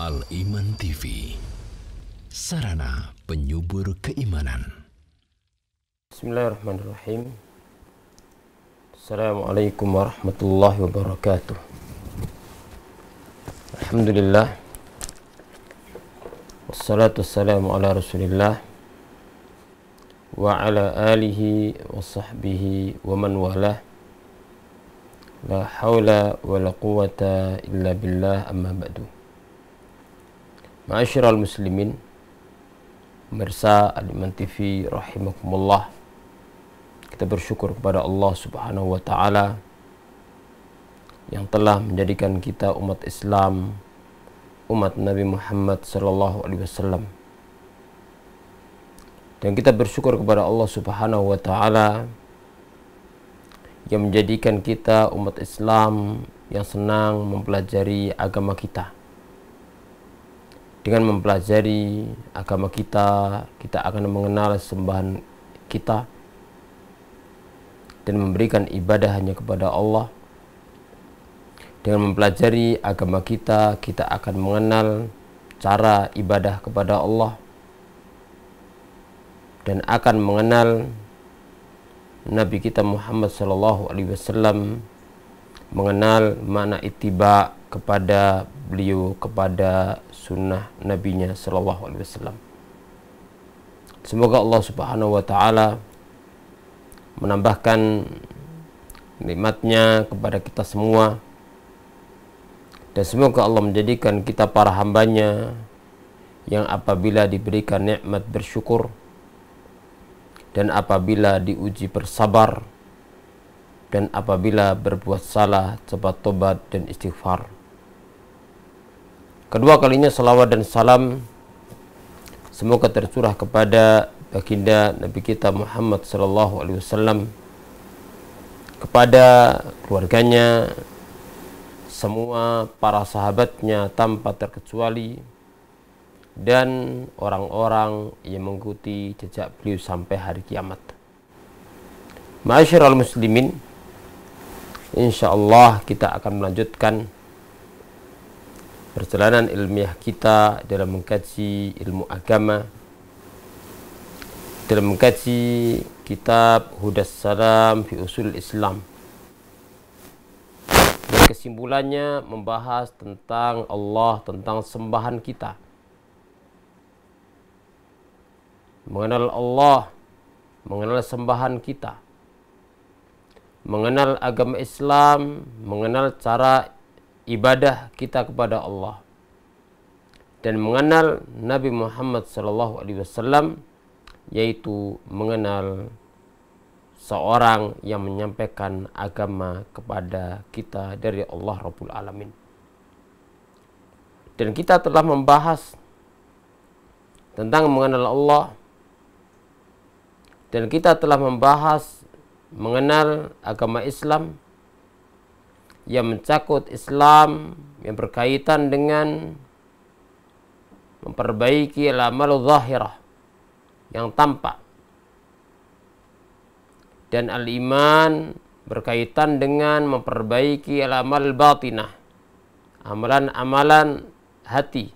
Al-Iman TV, sarana penyubur keimanan. Bismillahirrahmanirrahim. Assalamualaikum warahmatullahi wabarakatuh. Alhamdulillah. Wassalatu wassalamu ala rasulillah wa ala alihi wa sahbihi wa man walah. La hawla wa la quwata illa billah, amma ba'du. Ma'asyiral muslimin, pemirsa Al-Iman TV rahimakumullah. Kita bersyukur kepada Allah Subhanahu wa taala yang telah menjadikan kita umat Islam, umat Nabi Muhammad sallallahu alaihi wasallam. Dan kita bersyukur kepada Allah Subhanahu wa taala yang menjadikan kita umat Islam yang senang mempelajari agama kita. Dengan mempelajari agama kita, kita akan mengenal sembahan kita dan memberikan ibadah hanya kepada Allah. Dengan mempelajari agama kita, kita akan mengenal cara ibadah kepada Allah dan akan mengenal Nabi kita Muhammad sallallahu alaihi wasallam, mengenal makna ittiba kepada beliau, kepada sunnah nabinya sallallahu alaihi wasallam. Semoga Allah Subhanahu wa taala menambahkan nikmatnya kepada kita semua, dan semoga Allah menjadikan kita para hambanya yang apabila diberikan nikmat bersyukur, dan apabila diuji bersabar, dan apabila berbuat salah cepat tobat dan istighfar. Kedua kalinya salawat dan salam semoga tercurah kepada baginda Nabi kita Muhammad sallallahu alaihi wasallam, kepada keluarganya, semua para sahabatnya tanpa terkecuali, dan orang-orang yang mengikuti jejak beliau sampai hari kiamat. Ma'asyiral muslimin, insyaallah kita akan melanjutkan perjalanan ilmiah kita dalam mengkaji ilmu agama, dalam mengkaji kitab Hudas Salam fi Usul Islam. Dan kesimpulannya membahas tentang Allah, tentang sembahan kita. Mengenal Allah, mengenal sembahan kita, mengenal agama Islam, mengenal cara ibadah kita kepada Allah, dan mengenal Nabi Muhammad sallallahu alaihi wasallam, yaitu mengenal seorang yang menyampaikan agama kepada kita dari Allah Rabbul Alamin. Dan kita telah membahas tentang mengenal Allah, dan kita telah membahas mengenal agama Islam yang mencakup Islam yang berkaitan dengan memperbaiki al-amal zahirah yang tampak, dan al-iman berkaitan dengan memperbaiki al-amal batinah, amalan-amalan hati,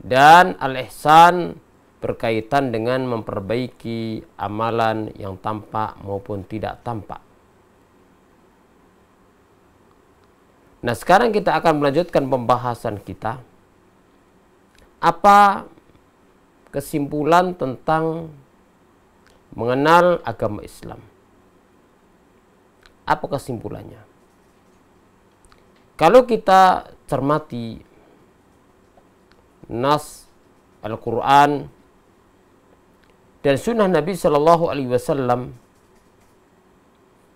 dan al-ihsan berkaitan dengan memperbaiki amalan yang tampak maupun tidak tampak. Nah, sekarang kita akan melanjutkan pembahasan kita. Apa kesimpulan tentang mengenal agama Islam? Apa kesimpulannya? Kalau kita cermati nas Al-Quran dan sunnah Nabi Shallallahu Alaihi Wasallam,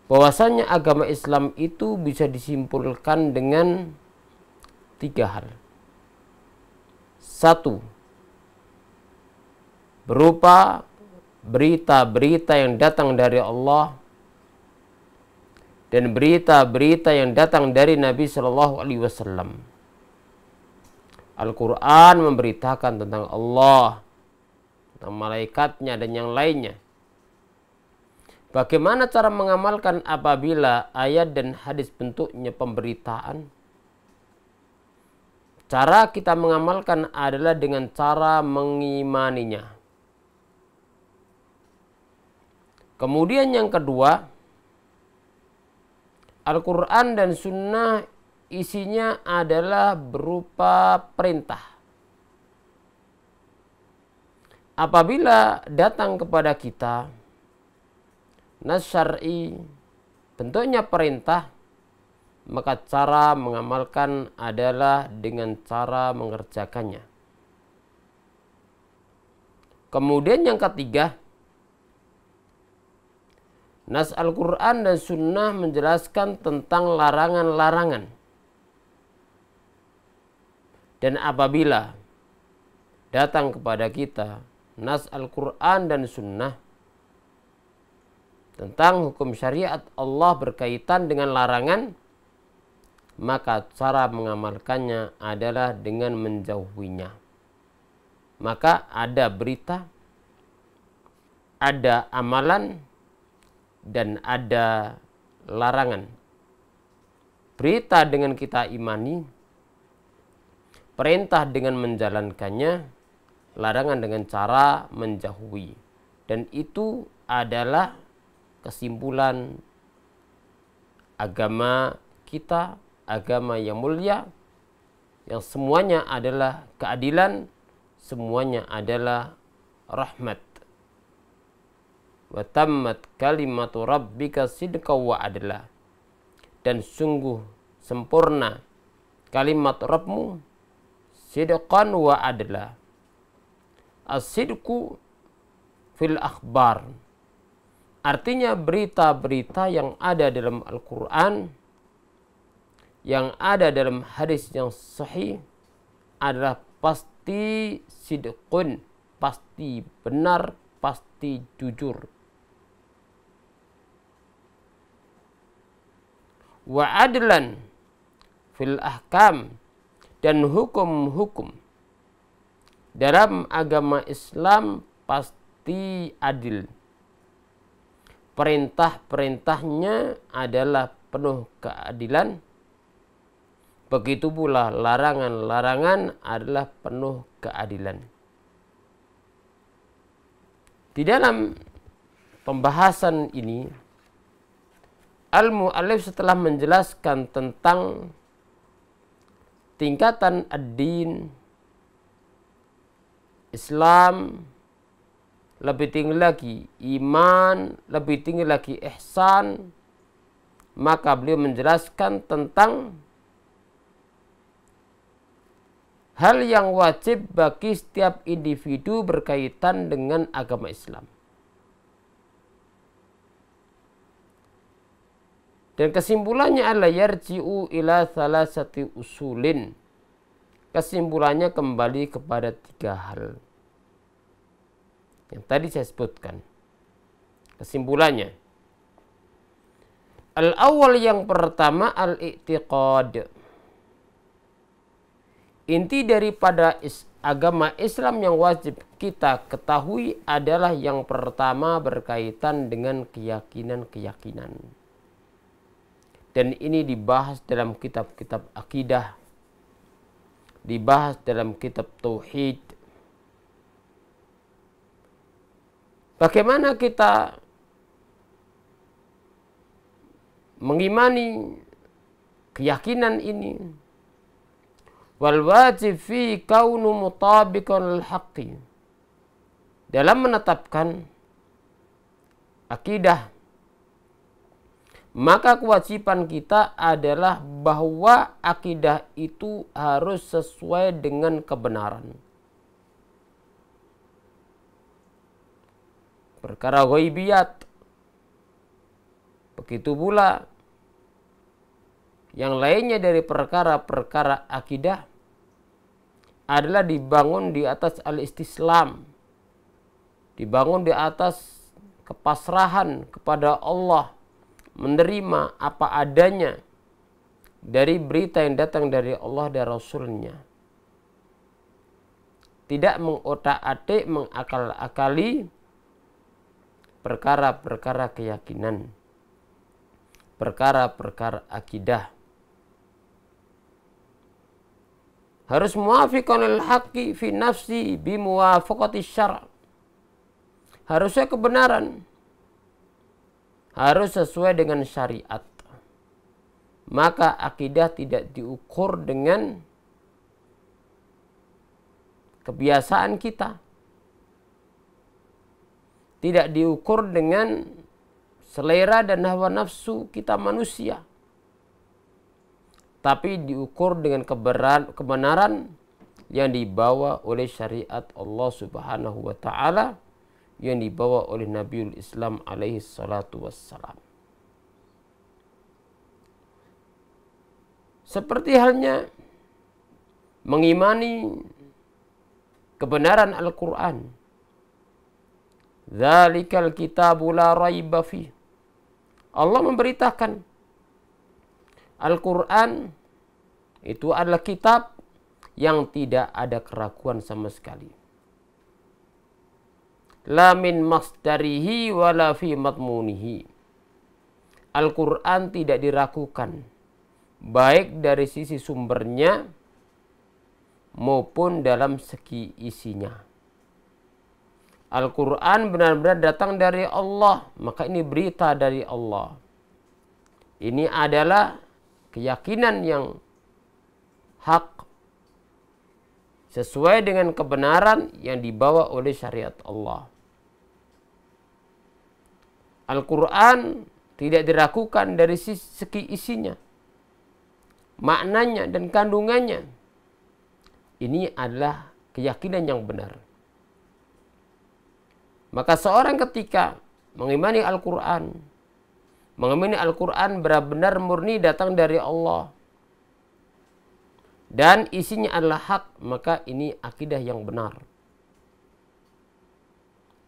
bahwasanya agama Islam itu bisa disimpulkan dengan tiga hal. Satu, berupa berita-berita yang datang dari Allah dan berita-berita yang datang dari Nabi Shallallahu Alaihi Wasallam. Al-Quran memberitakan tentang Allah, tentang malaikatnya dan yang lainnya. Bagaimana cara mengamalkan apabila ayat dan hadis bentuknya pemberitaan? Cara kita mengamalkan adalah dengan cara mengimaninya. Kemudian yang kedua, Al-Quran dan Sunnah isinya adalah berupa perintah. Apabila datang kepada kita nas syar'i bentuknya perintah, maka cara mengamalkan adalah dengan cara mengerjakannya. Kemudian yang ketiga, nas Al-Quran dan Sunnah menjelaskan tentang larangan-larangan. Dan apabila datang kepada kita nas Al-Quran dan Sunnah tentang hukum syariat Allah berkaitan dengan larangan, maka cara mengamalkannya adalah dengan menjauhinya. Maka ada berita, ada amalan, dan ada larangan. Berita dengan kita imani, perintah dengan menjalankannya, larangan dengan cara menjauhi. Dan itu adalah kesimpulan agama kita, agama yang mulia, yang semuanya adalah keadilan, semuanya adalah rahmat. Wa tammat kalimatu rabbika sidqa wa adla. Dan sungguh sempurna kalimat Rabbmu sidqan wa adla. As-sidqu fil akhbar, artinya berita-berita yang ada dalam Al-Quran, yang ada dalam hadis yang sahih adalah pasti sidqun, pasti benar, pasti jujur. Wa adlan fil ahkam, dan hukum-hukum dalam agama Islam pasti adil. Perintah-perintahnya adalah penuh keadilan. Begitu pula larangan-larangan adalah penuh keadilan. Di dalam pembahasan ini, Al-Mu'allif setelah menjelaskan tentang tingkatan ad-din, Islam, lebih tinggi lagi iman, lebih tinggi lagi ihsan, maka beliau menjelaskan tentang hal yang wajib bagi setiap individu berkaitan dengan agama Islam. Dan kesimpulannya adalah yarji'u ila salasati usulin. Kesimpulannya kembali kepada 3 hal yang tadi saya sebutkan. Kesimpulannya, al-awwal, yang pertama, al-i'tiqad. Inti daripada agama Islam yang wajib kita ketahui adalah yang pertama berkaitan dengan keyakinan-keyakinan. Dan ini dibahas dalam kitab-kitab akidah, dibahas dalam kitab tauhid. Bagaimana kita mengimani keyakinan ini? Wal wajib fi kaunu mutabiqan lil haqqi. Dalam menetapkan akidah, maka kewajiban kita adalah bahwa akidah itu harus sesuai dengan kebenaran. Perkara ghaibiyat, begitu pula yang lainnya dari perkara-perkara akidah adalah dibangun di atas al-istislam, dibangun di atas kepasrahan kepada Allah, menerima apa adanya dari berita yang datang dari Allah dan Rasulnya. Tidak mengotak-atik, mengakal-akali perkara-perkara keyakinan, perkara-perkara akidah. harus muwafiqan lil haqqi fi nafsi bi muwafaqati syara'. Harusnya kebenaran harus sesuai dengan syariat. Maka akidah tidak diukur dengan kebiasaan kita. Tidak diukur dengan selera dan hawa nafsu kita manusia. Tapi diukur dengan kebenaran yang dibawa oleh syariat Allah Subhanahu wa ta'ala, yang dibawa oleh Nabiul Islam alaihi salatu wassalam. Seperti halnya mengimani kebenaran Al-Quran. Dzalikal kitabu la raiba fi. Allah memberitakan Al-Quran itu adalah kitab yang tidak ada keraguan sama sekali. La min masdarihi wala fi matmunihi. Al-Quran tidak diragukan, baik dari sisi sumbernya maupun dalam segi isinya. Al-Quran benar-benar datang dari Allah, maka ini berita dari Allah. Ini adalah keyakinan yang hak sesuai dengan kebenaran yang dibawa oleh syariat Allah. Al-Quran tidak diragukan dari segi isinya, maknanya dan kandungannya. Ini adalah keyakinan yang benar. Maka seorang ketika mengimani Al-Quran, mengimani Al-Quran benar-benar murni datang dari Allah, dan isinya adalah hak, maka ini akidah yang benar.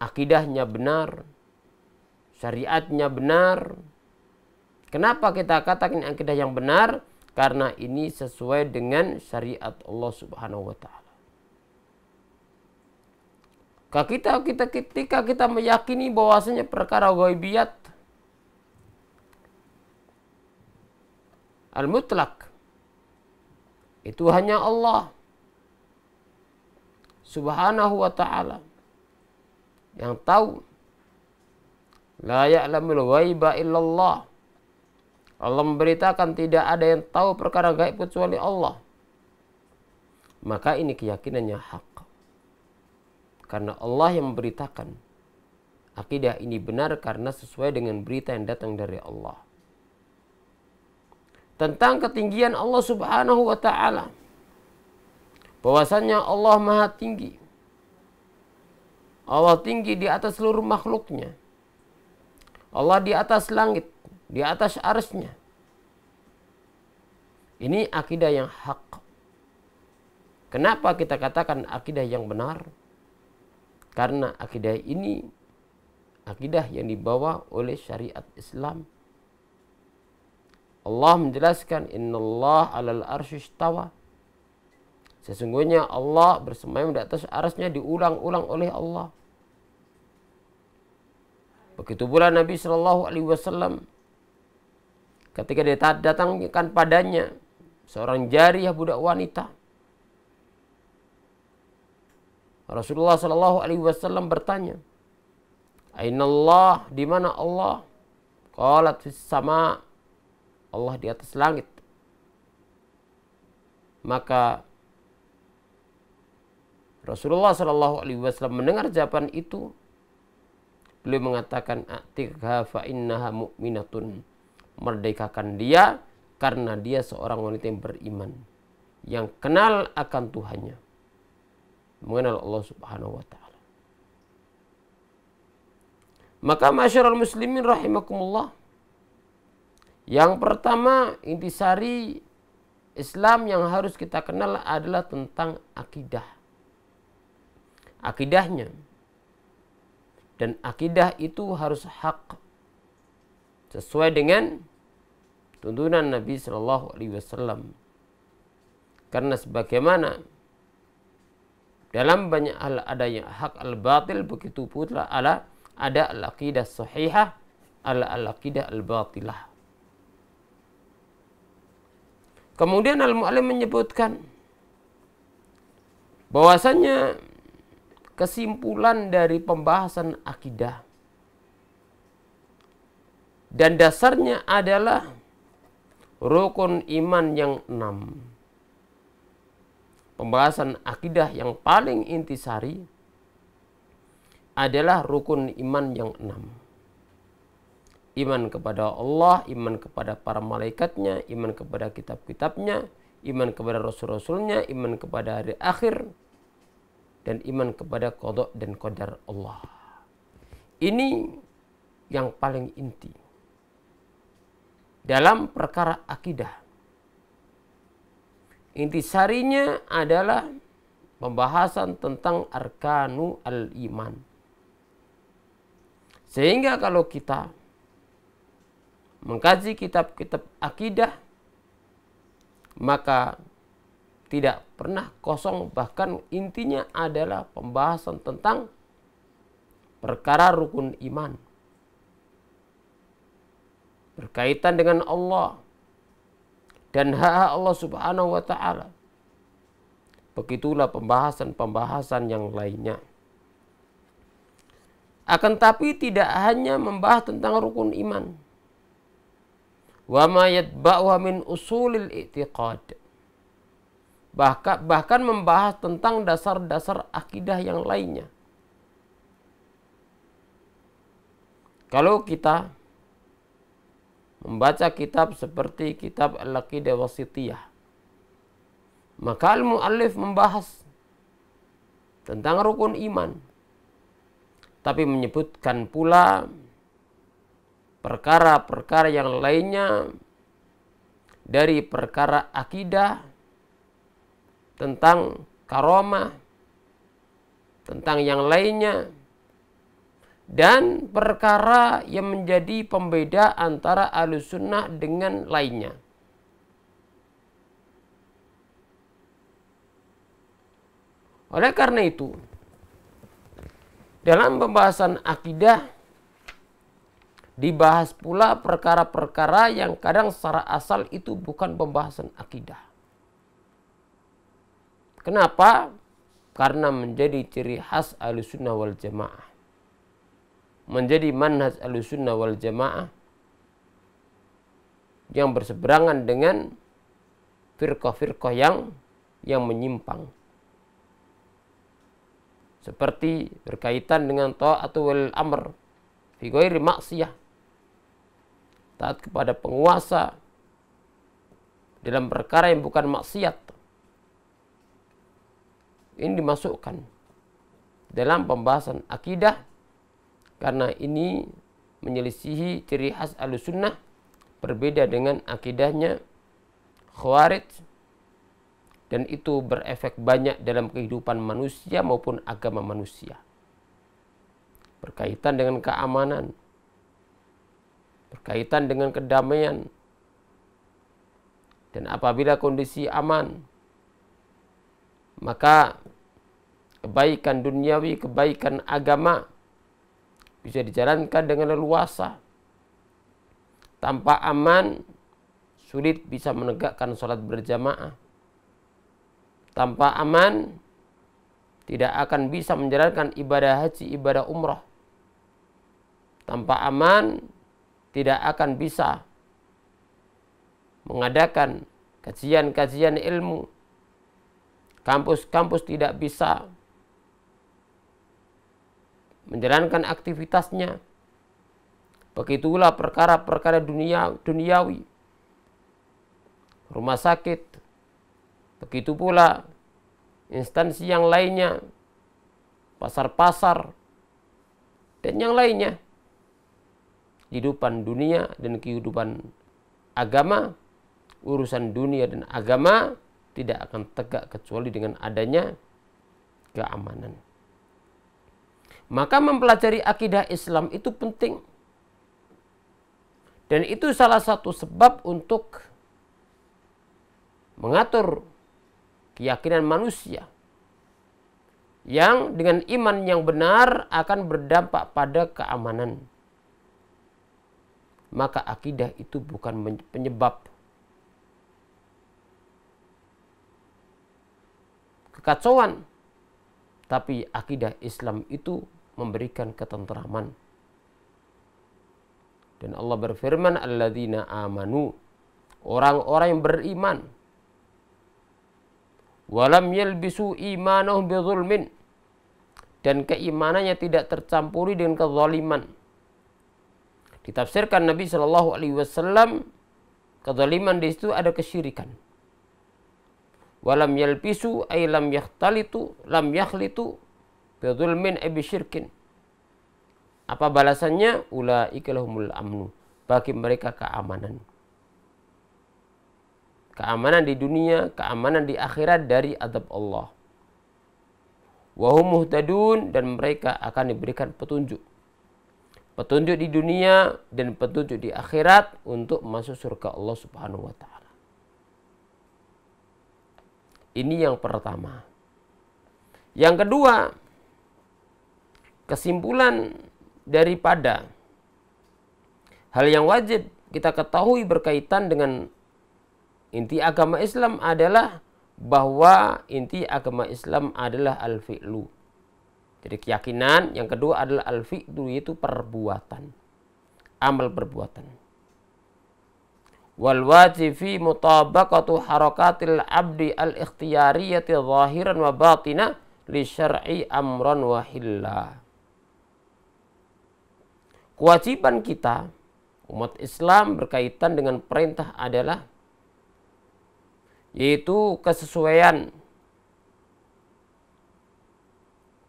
Akidahnya benar, syariatnya benar. Kenapa kita katakan akidah yang benar? Karena ini sesuai dengan syariat Allah Subhanahu wa ta'ala. Ketika kita meyakini bahwasanya perkara ghaibiyat al-mutlak itu hanya Allah Subhanahu wa ta'ala yang tahu. La ya'lamul ghaiba illallah. Allah memberitakan tidak ada yang tahu perkara gaib kecuali Allah. Maka ini keyakinannya hak. Karena Allah yang memberitakan. Akidah ini benar karena sesuai dengan berita yang datang dari Allah. Tentang ketinggian Allah Subhanahu wa ta'ala. Bahwasannya Allah maha tinggi. Allah tinggi di atas seluruh makhluknya. Allah di atas langit, di atas arsy-Nya. Ini akidah yang hak. Kenapa kita katakan akidah yang benar? Karena akidah ini akidah yang dibawa oleh syariat Islam. Allah menjelaskan innallaha 'alal arsy istawa. Sesungguhnya Allah bersemayam di atas arsy-Nya, diulang-ulang oleh Allah. Begitu pula Nabi Shallallahu Alaihi Wasallam ketika didatangkan padanya seorang jariyah, budak wanita. Rasulullah Shallallahu Alaihi Wasallam bertanya, Aina Allah, di mana Allah? Qalat fis sama, Allah di atas langit. Maka Rasulullah Shallallahu Alaihi Wasallam mendengar jawaban itu. Beliau mengatakan, "A'tiqha fa innaha mu'minatun." Merdekakan dia karena dia seorang wanita yang beriman, yang kenal akan Tuhannya, mengenal Allah Subhanahu wa ta'ala. Maka masyarul muslimin rahimakumullah, yang pertama intisari Islam yang harus kita kenal adalah tentang akidah. Akidahnya. Dan akidah itu harus hak sesuai dengan tuntunan Nabi Shallallahu Alaihi Wasallam. Karena sebagaimana dalam banyak hal ada yang hak al-batil, begitu pula ada al-aqidah sahihah, al-aqidah al-batilah. Kemudian al-mu'allim menyebutkan bahwasanya kesimpulan dari pembahasan akidah dan dasarnya adalah rukun iman yang 6. Pembahasan akidah yang paling intisari adalah rukun iman yang 6. Iman kepada Allah, iman kepada para malaikatnya, iman kepada kitab-kitabnya, iman kepada rasul-rasulnya, iman kepada hari akhir, dan iman kepada qada dan qadar Allah. Ini yang paling inti dalam perkara akidah. Intisarinya adalah pembahasan tentang arkanu al-iman. Sehingga kalau kita mengkaji kitab-kitab akidah, maka tidak pernah kosong, bahkan intinya adalah pembahasan tentang perkara rukun iman berkaitan dengan Allah dan hak Allah Subhanahu wa taala. Begitulah pembahasan-pembahasan yang lainnya. Akan tapi tidak hanya membahas tentang rukun iman. Wa ma yatba'uha min usulil i'tiqad. Bahkan membahas tentang dasar-dasar akidah yang lainnya. Kalau kita membaca kitab seperti kitab Al-Aqidah Wasithiyah, maka al-muallif membahas tentang rukun iman, tapi menyebutkan pula perkara-perkara yang lainnya dari perkara akidah, tentang karomah, tentang yang lainnya, dan perkara yang menjadi pembeda antara Ahlussunnah dengan lainnya. Oleh karena itu, dalam pembahasan akidah dibahas pula perkara-perkara yang kadang secara asal itu bukan pembahasan akidah. Kenapa? Karena menjadi ciri khas Ahlussunnah wal Jamaah. Menjadi manhaj Ahlussunnah wal Jamaah yang berseberangan dengan firqah-firqah yang menyimpang. Seperti berkaitan dengan ta'atu wal amr fi ghairi maksiyah. Taat kepada penguasa dalam perkara yang bukan maksiat. Ini dimasukkan dalam pembahasan akidah karena ini menyelisihi ciri khas Ahlussunnah, berbeda dengan akidahnya Khawarij, dan itu berefek banyak dalam kehidupan manusia maupun agama manusia. Berkaitan dengan keamanan, berkaitan dengan kedamaian, dan apabila kondisi aman, maka kebaikan duniawi, kebaikan agama bisa dijalankan dengan leluasa. Tanpa aman, sulit bisa menegakkan sholat berjamaah. Tanpa aman, tidak akan bisa menjalankan ibadah haji, ibadah umrah. Tanpa aman, tidak akan bisa mengadakan kajian-kajian ilmu. Kampus-kampus tidak bisa menjalankan aktivitasnya. Begitulah perkara-perkara duniawi. Rumah sakit, begitu pula instansi yang lainnya, pasar-pasar, dan yang lainnya. Kehidupan dunia dan kehidupan agama, urusan dunia dan agama tidak akan tegak kecuali dengan adanya keamanan. Maka mempelajari akidah Islam itu penting. Dan itu salah satu sebab untuk mengatur keyakinan manusia yang dengan iman yang benar akan berdampak pada keamanan. Maka akidah itu bukan penyebab kekacauan tapi akidah Islam itu memberikan ketentraman. Dan Allah berfirman, alladzina amanu, orang-orang yang beriman, walam yalbisu imanahum bizulmin, dan keimanannya tidak tercampuri dengan kezaliman. Ditafsirkan Nabi Shallallahu Alaihi Wasallam, kezaliman di situ ada kesyirikan. Walam yalbisu ay lam yakhtalitu bizulmin ay bisyirkin. Apa balasannya? Ulaika lahumul amnu, bagi mereka keamanan. Keamanan di dunia, keamanan di akhirat dari azab Allah. Wa hum muhtadun, dan mereka akan diberikan petunjuk. Petunjuk di dunia dan petunjuk di akhirat untuk masuk surga Allah Subhanahu wa taala. Ini yang pertama. Yang kedua, kesimpulan daripada hal yang wajib kita ketahui berkaitan dengan inti agama Islam adalah bahwa inti agama Islam adalah al-fi'lu. Jadi keyakinan yang kedua adalah al-fi'lu, yaitu perbuatan, amal perbuatan. Wal wajib fi mutabaqatu harakatil abdi al-ikhtiyariyati zahiran wa batina li syar'i amran wa hilla. Kewajiban kita, umat Islam, berkaitan dengan perintah adalah yaitu kesesuaian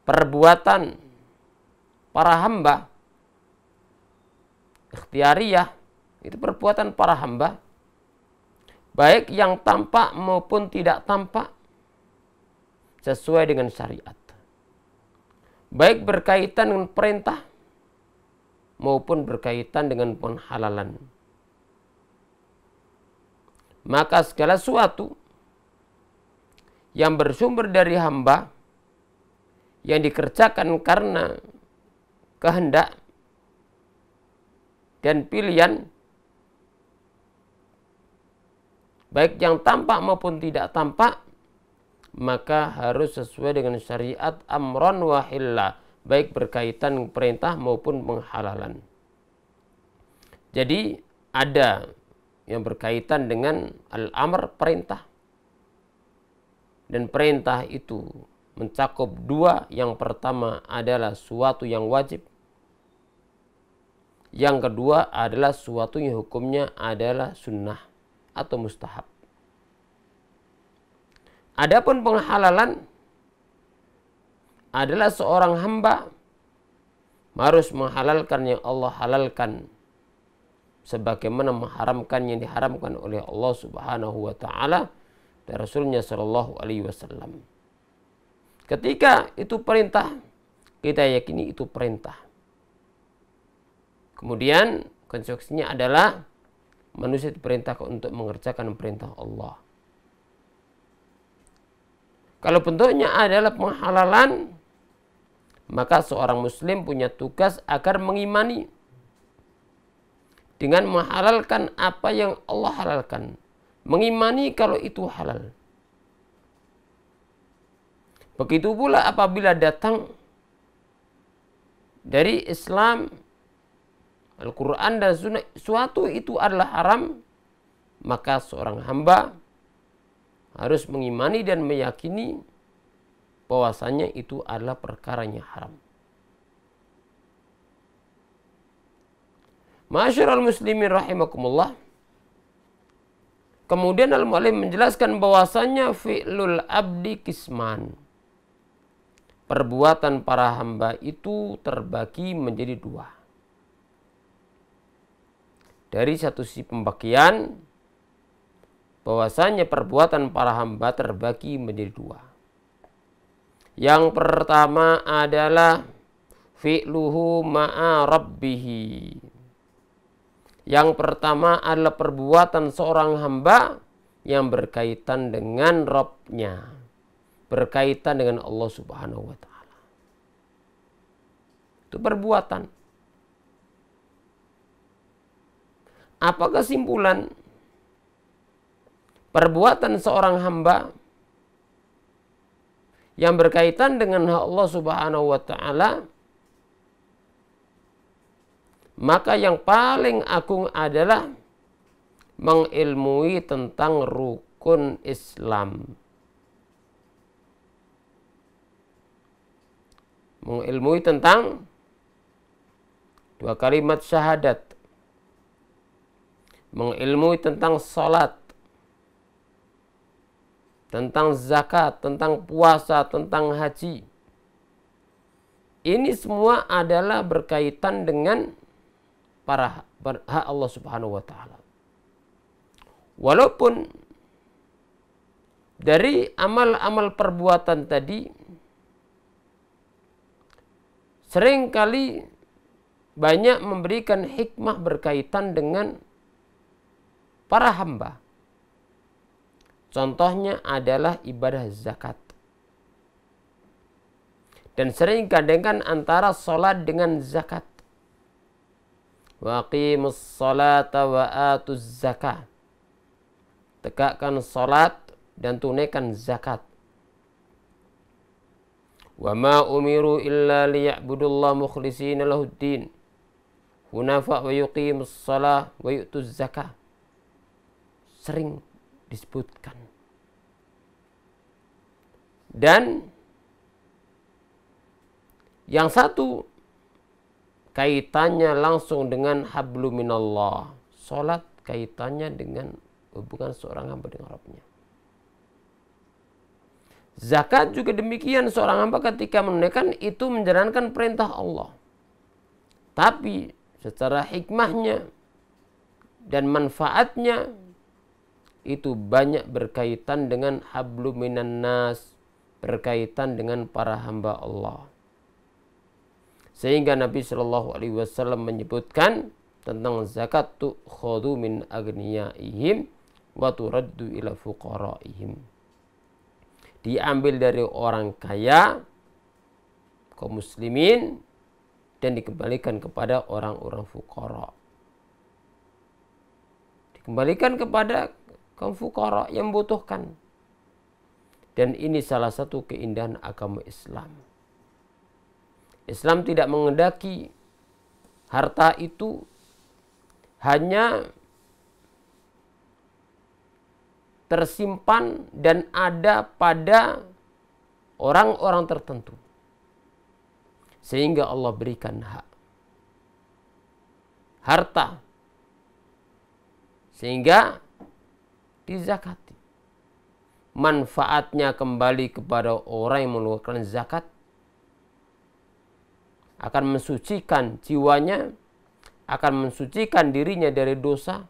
perbuatan para hamba. Ikhtiariyah itu perbuatan para hamba, baik yang tampak maupun tidak tampak, sesuai dengan syariat. Baik berkaitan dengan perintah maupun berkaitan dengan penghalalan. Maka segala sesuatu yang bersumber dari hamba, yang dikerjakan karena kehendak dan pilihan, baik yang tampak maupun tidak tampak, maka harus sesuai dengan syariat amron wa hilla, baik berkaitan perintah maupun penghalalan. Jadi ada yang berkaitan dengan al-amr, perintah. Dan perintah itu mencakup dua. Yang pertama adalah suatu yang wajib. Yang kedua adalah suatu yang hukumnya adalah sunnah atau mustahab. Adapun penghalalan adalah seorang hamba harus menghalalkan yang Allah halalkan, sebagaimana mengharamkan yang diharamkan oleh Allah Subhanahu wa taala dan Rasulnya Shallallahu Alaihi Wasallam. Ketika itu perintah, kita yakini itu perintah. Kemudian konsekuensinya adalah manusia diperintahkan untuk mengerjakan perintah Allah. Kalau bentuknya adalah penghalalan, maka seorang muslim punya tugas agar mengimani dengan menghalalkan apa yang Allah halalkan. Mengimani kalau itu halal. Begitu pula apabila datang dari Islam, Al-Quran dan Sunnah, suatu itu adalah haram, maka seorang hamba harus mengimani dan meyakini bahwasanya itu adalah perkaranya haram. Ma'asyiral muslimin rahimakumullah. Kemudian al-mu'allim menjelaskan bahwasanya fi'lul abdi kisman. Perbuatan para hamba itu terbagi menjadi dua. Dari satu sisi pembagian, bahwasanya perbuatan para hamba terbagi menjadi dua. Yang pertama adalah fi'luhu ma'a rabbihi. Yang pertama adalah perbuatan seorang hamba yang berkaitan dengan Rabb-nya, berkaitan dengan Allah Subhanahu wa taala. Itu perbuatan. Apa kesimpulan? Perbuatan seorang hamba yang berkaitan dengan hak Allah Subhanahu wa taala, maka yang paling agung adalah mengilmui tentang rukun Islam. Mengilmui tentang dua kalimat syahadat, mengilmui tentang salat, tentang zakat, tentang puasa, tentang haji. Ini semua adalah berkaitan dengan para hak Allah Subhanahu wa taala. Walaupun dari amal-amal perbuatan tadi seringkali banyak memberikan hikmah berkaitan dengan para hamba. Contohnya adalah ibadah zakat. Dan sering gandengkan antara salat dengan zakat. Wa aqimus salata wa atuz zakah. Tegakkan salat dan tunaikan zakat. Wa ma umiru illa liya'budullaha mukhlishina lahuddin hunafa wa yuqimus shalah wa yu'tuz zakah. Sering disebutkan. Dan yang satu kaitannya langsung dengan hablu minallah. Salat kaitannya dengan hubungan seorang hamba dengan Rabbnya. Zakat juga demikian, seorang hamba ketika menunaikan itu menjalankan perintah Allah. Tapi secara hikmahnya dan manfaatnya itu banyak berkaitan dengan hablu minan nas, berkaitan dengan para hamba Allah. Sehingga Nabi Shallallahu Alaihi Wasallam menyebutkan tentang zakat tu'khadhu min agniyaihim wa turaddu ila fuqaraihim. Diambil dari orang kaya, kaum muslimin, dan dikembalikan kepada orang-orang fuqara. Dikembalikan kepada kaum fuqara yang membutuhkan. Dan ini salah satu keindahan agama Islam. Islam tidak mengendaki harta itu hanya tersimpan dan ada pada orang-orang tertentu. Sehingga Allah berikan hak. Harta. Sehingga dizakati. Manfaatnya kembali kepada orang yang mengeluarkan zakat. Akan mensucikan jiwanya. Akan mensucikan dirinya dari dosa.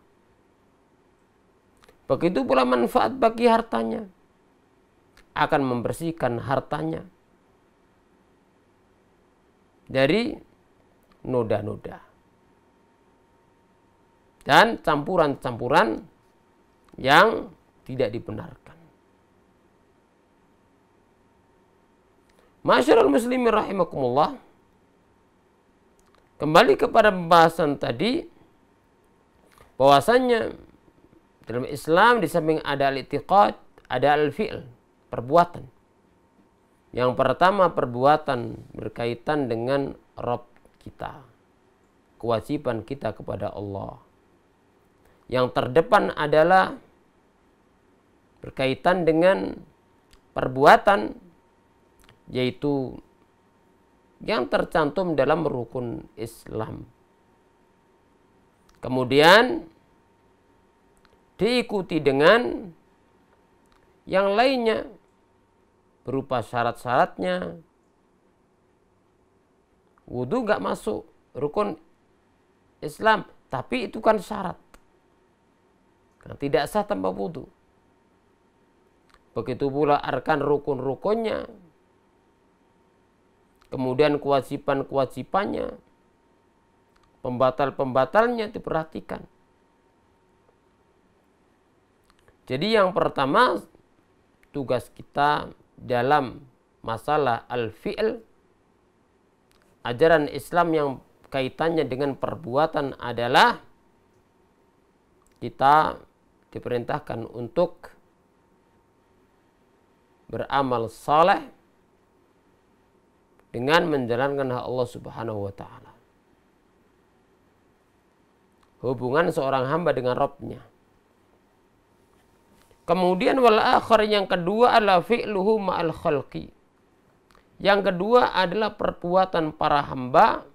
Begitu pula manfaat bagi hartanya. Akan membersihkan hartanya dari noda-noda. Dan campuran-campuran yang tidak dibenarkan. Masyarul muslimin rahimakumullah. Kembali kepada pembahasan tadi. Bahwasannya dalam Islam di samping ada al-i'tiqad, ada al-fi'l, perbuatan. Yang pertama perbuatan berkaitan dengan Rabb kita. Kewajiban kita kepada Allah. Yang terdepan adalah berkaitan dengan perbuatan, yaitu yang tercantum dalam rukun Islam. Kemudian diikuti dengan yang lainnya berupa syarat-syaratnya. Wudu gak masuk rukun Islam, tapi itu kan syarat. Karena tidak sah tanpa wudu. Begitu pula arkan rukun-rukunnya. Kemudian kewajiban-kewajibannya. Pembatal-pembatalnya diperhatikan. Jadi yang pertama, tugas kita dalam masalah al-fi'l, ajaran Islam yang kaitannya dengan perbuatan adalah kita diperintahkan untuk beramal saleh dengan menjalankan hak Allah Subhanahu wa taala. Hubungan seorang hamba dengan Rabb-nya. Kemudian wal akhar, yang kedua adalah fi'luhu ma'al khalqi. Yang kedua adalah perbuatan para hamba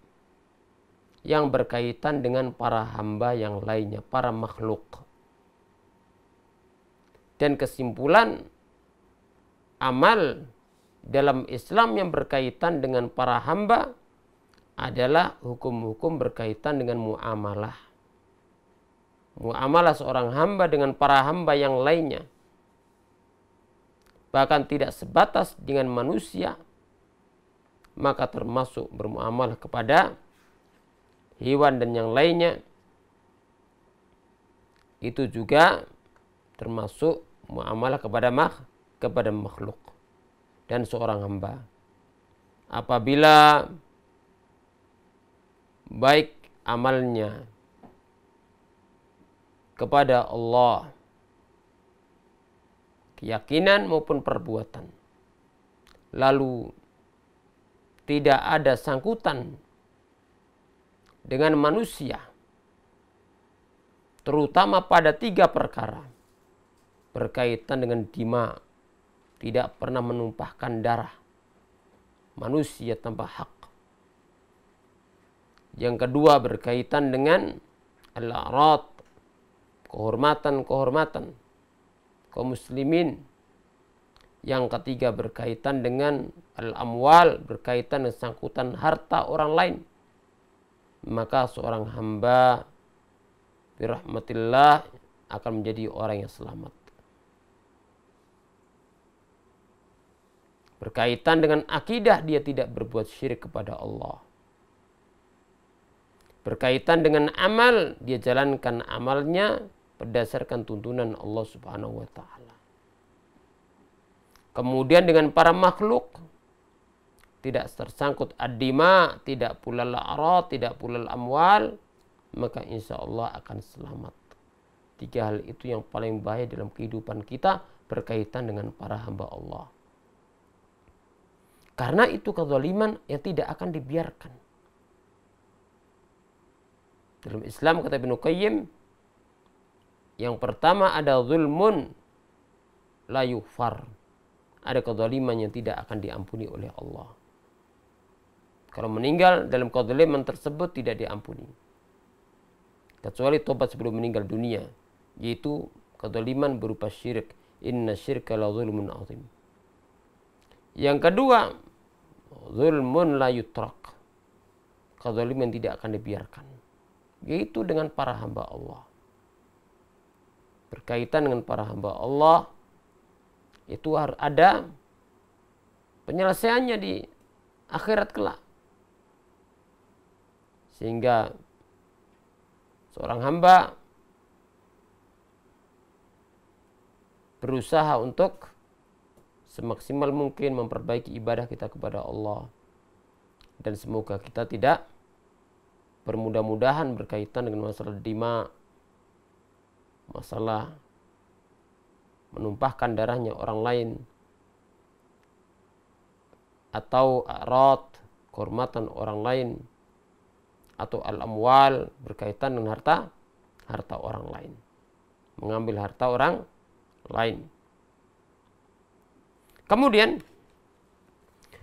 yang berkaitan dengan para hamba yang lainnya, para makhluk. Dan kesimpulan, amal dalam Islam yang berkaitan dengan para hamba adalah hukum-hukum berkaitan dengan muamalah. Muamalah seorang hamba dengan para hamba yang lainnya. Bahkan tidak sebatas dengan manusia, maka termasuk bermuamalah kepada hewan dan yang lainnya. Itu juga termasuk muamalah kepada makhluk dan seorang hamba. Apabila baik amalnya kepada Allah, keyakinan maupun perbuatan, lalu tidak ada sangkutan dengan manusia, terutama pada 3 perkara berkaitan dengan dima, tidak pernah menumpahkan darah manusia tanpa hak. Yang kedua berkaitan dengan al-a'rad, kehormatan kaum muslimin. Yang ketiga berkaitan dengan al-amwal, berkaitan dengan sangkutan harta orang lain. Maka seorang hamba birahmatillah akan menjadi orang yang selamat. Berkaitan dengan akidah, dia tidak berbuat syirik kepada Allah. Berkaitan dengan amal, dia jalankan amalnya berdasarkan tuntunan Allah Subhanahu wa taala. Kemudian dengan para makhluk, tidak tersangkut ad-dima, tidak pula al-a'rad, tidak pula al-amwal, maka insya Allah akan selamat. 3 hal itu yang paling bahaya dalam kehidupan kita berkaitan dengan para hamba Allah. Karena itu kezaliman yang tidak akan dibiarkan. Dalam Islam, kata Ibnu Qayyim, yang pertama ada zulmun la yughfar. Ada kezaliman yang tidak akan diampuni oleh Allah. Kalau meninggal dalam kezaliman tersebut tidak diampuni, kecuali tobat sebelum meninggal dunia, yaitu kezaliman berupa syirik. Inna syirka la zulmun azim. Yang kedua, zulmun la yutrak. Kezaliman tidak akan dibiarkan, yaitu dengan para hamba Allah. Berkaitan dengan para hamba Allah, itu harus ada penyelesaiannya di akhirat kelak. Sehingga seorang hamba berusaha untuk semaksimal mungkin memperbaiki ibadah kita kepada Allah. Dan semoga kita tidak bermudah-mudahan berkaitan dengan masalah dima, masalah menumpahkan darahnya orang lain, atau a'rad, kehormatan orang lain, atau al-amwal, berkaitan dengan harta orang lain, mengambil harta orang lain. Kemudian,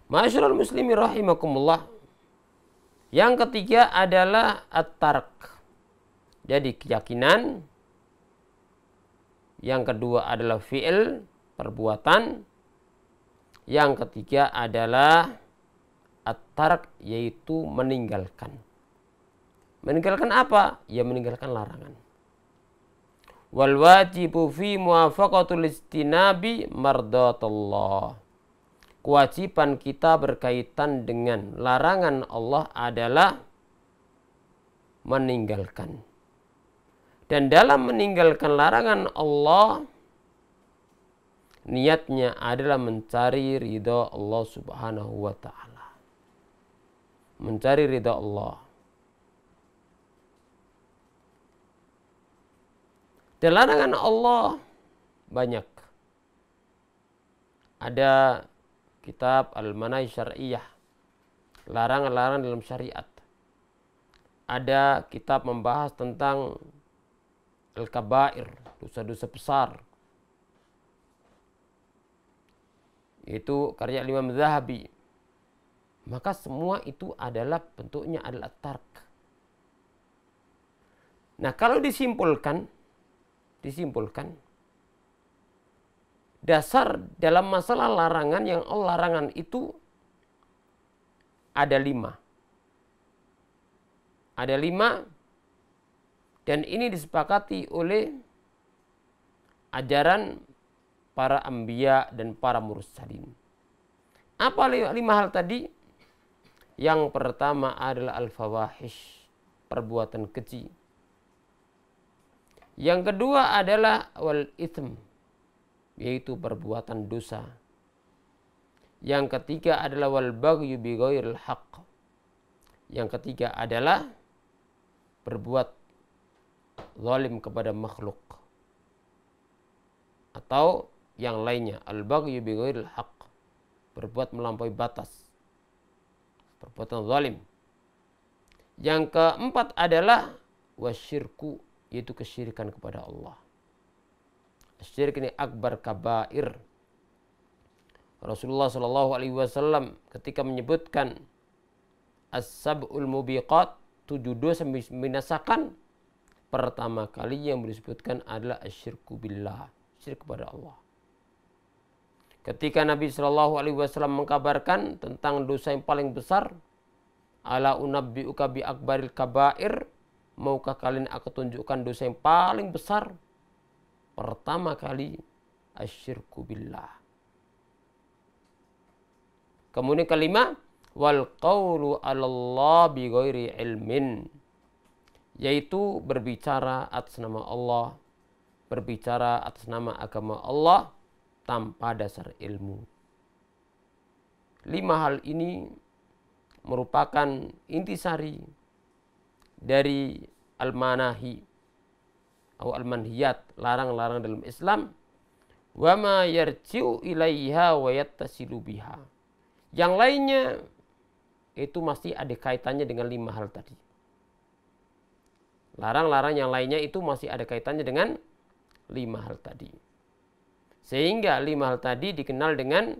ma'asyiral muslimin rahimakumullah, yang ketiga adalah at-tark. Jadi keyakinan. Yang kedua adalah fi'il, perbuatan. Yang ketiga adalah at-tark, yaitu meninggalkan. Meninggalkan apa? Ya meninggalkan larangan. Wal wajibu fi muwafaqatul istinabi mardatullah. Kewajiban kita berkaitan dengan larangan Allah adalah meninggalkan. Dan dalam meninggalkan larangan Allah, niatnya adalah mencari ridha Allah Subhanahu wa ta'ala. Mencari ridha Allah. Dan larangan Allah banyak. Ada kitab Al-Manahij Syar'iyyah larangan-larangan dalam syariat. Ada kitab membahas tentang al-kabair, dosa-dosa besar. Itu karya Imam Zahabi. Maka semua itu adalah bentuknya adalah tark. Nah, kalau disimpulkan dasar dalam masalah larangan yang Allah larangan itu ada 5. Ada 5 dan ini disepakati oleh ajaran para anbiya dan para mursalin. Apa 5 hal tadi? Yang pertama adalah al-fawahish, perbuatan keji. Yang kedua adalah wal itsm, yaitu perbuatan dosa. Yang ketiga adalah wal baghyu bi ghairil haqq. Yang ketiga adalah berbuat zalim kepada makhluk. Atau yang lainnya, al baghyu bi ghairil haqq, berbuat melampaui batas. Perbuatan zalim. Yang keempat adalah wasyirku, yaitu kesyirikan kepada Allah. Syirik ini akbar kabair. Rasulullah SAW ketika menyebutkan as-sab'ul mubiqat, 7 dosa membinasakan, pertama kali yang disebutkan adalah asyirku billah, syirik kepada Allah. Ketika Nabi SAW mengkabarkan tentang dosa yang paling besar, ala unabbi'uka bi akbaril kabair, maukah kalian aku tunjukkan dosa yang paling besar? Pertama kali asyirku billah. Kemudian kelima, wal qawlu 'ala Allah bi ghairi ilmin, yaitu berbicara atas nama Allah, berbicara atas nama agama Allah tanpa dasar ilmu. 5 hal ini merupakan intisari dari al-manahi atau al-manhiyat, larang-larang dalam Islam, wa ma yarji'u ilaiha wa yattasilu biha. Yang lainnya itu masih ada kaitannya dengan 5 hal tadi. Larang-larang yang lainnya itu masih ada kaitannya dengan 5 hal tadi. Sehingga 5 hal tadi dikenal dengan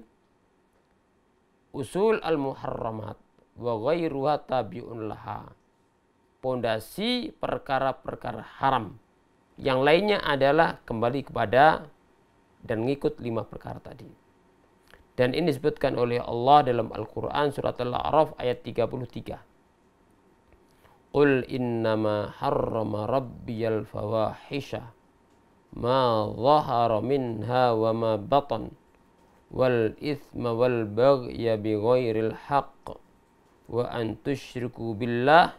usul al-muharramat wa ghairuha tabi'un laha. Pondasi perkara-perkara haram. Yang lainnya adalah kembali kepada dan ngikut 5 perkara tadi. Dan ini disebutkan oleh Allah dalam Al-Quran surat Al-A'raf ayat 33. Qul innama harrama rabbiyal fawahisha ma zahara minha wa ma batan wal ithma wal baghya bi ghairil haqq wa an tusyriku billah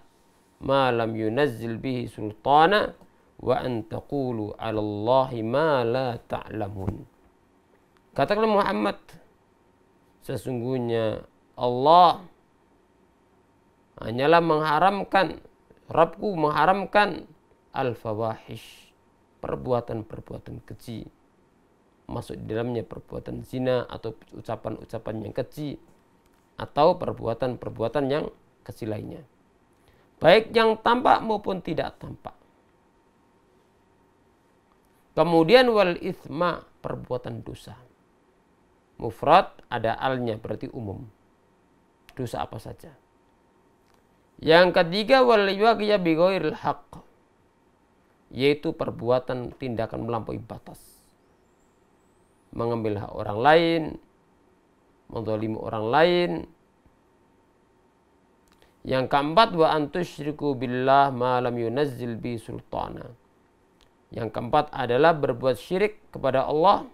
ma lam yunazzil bihi sultana wa an taqulu 'ala Allahi ma la ta'lamun. Katakanlah Muhammad, sesungguhnya Allah hanyalah mengharamkan, Rabbku mengharamkan al-fawahish, perbuatan-perbuatan keji. Masuk di dalamnya perbuatan zina atau ucapan-ucapan yang keji atau perbuatan-perbuatan yang keji lainnya. Baik yang tampak maupun tidak tampak. Kemudian wal ithma, perbuatan dosa. Mufrad ada alnya, berarti umum. Dosa apa saja. Yang ketiga wal waghya bi ghairil haqq, yaitu perbuatan tindakan melampaui batas. Mengambil hak orang lain, menzalimi orang lain. Yang keempat wa antusyriku billah ma lam yunazzil bi sultana. Yang keempat adalah berbuat syirik kepada Allah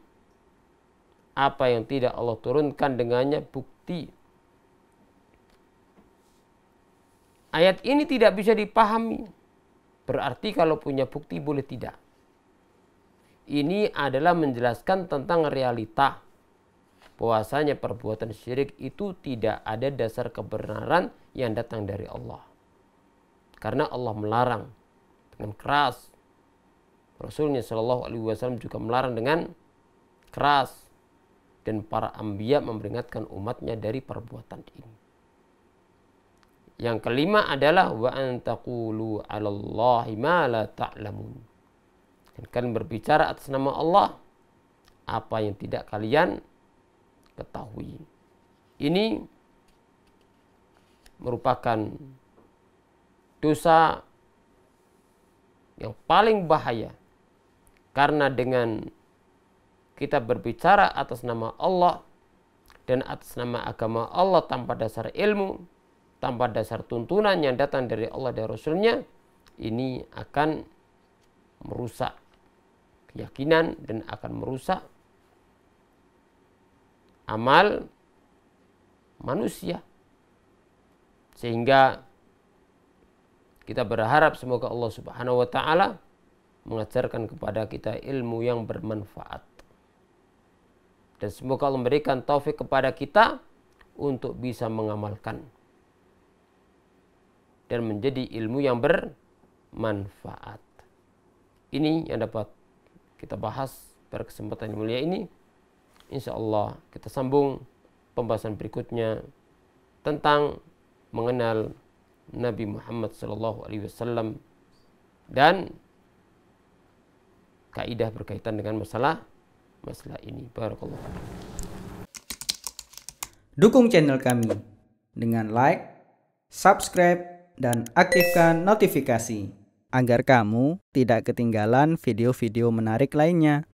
apa yang tidak Allah turunkan dengannya bukti. Ayat ini tidak bisa dipahami. Berarti kalau punya bukti boleh tidak. Ini adalah menjelaskan tentang realita. Bahwasanya perbuatan syirik itu tidak ada dasar kebenaran yang datang dari Allah. Karena Allah melarang dengan keras. Rasulnya Shallallahu Alaihi Wasallam juga melarang dengan keras. Dan para anbiya memperingatkan umatnya dari perbuatan ini. Yang kelima adalah wa an taqulu 'alallahi ma la ta'lamun. Dan kalian berbicara atas nama Allah apa yang tidak kalian ketahui. Ini merupakan dosa yang paling bahaya, karena dengan kita berbicara atas nama Allah dan atas nama agama Allah tanpa dasar ilmu, tanpa dasar tuntunan yang datang dari Allah dan Rasulnya, ini akan merusak keyakinan dan akan merusak amal manusia. Sehingga kita berharap semoga Allah Subhanahu wa taala mengajarkan kepada kita ilmu yang bermanfaat. Dan semoga Allah memberikan taufik kepada kita untuk bisa mengamalkan dan menjadi ilmu yang bermanfaat. Ini yang dapat kita bahas pada kesempatan yang mulia ini. Insya Allah kita sambung pembahasan berikutnya tentang mengenal Nabi Muhammad SAW dan kaidah berkaitan dengan masalah ini. Barakallahu. Dukung channel kami dengan like, subscribe, dan aktifkan notifikasi agar kamu tidak ketinggalan video-video menarik lainnya.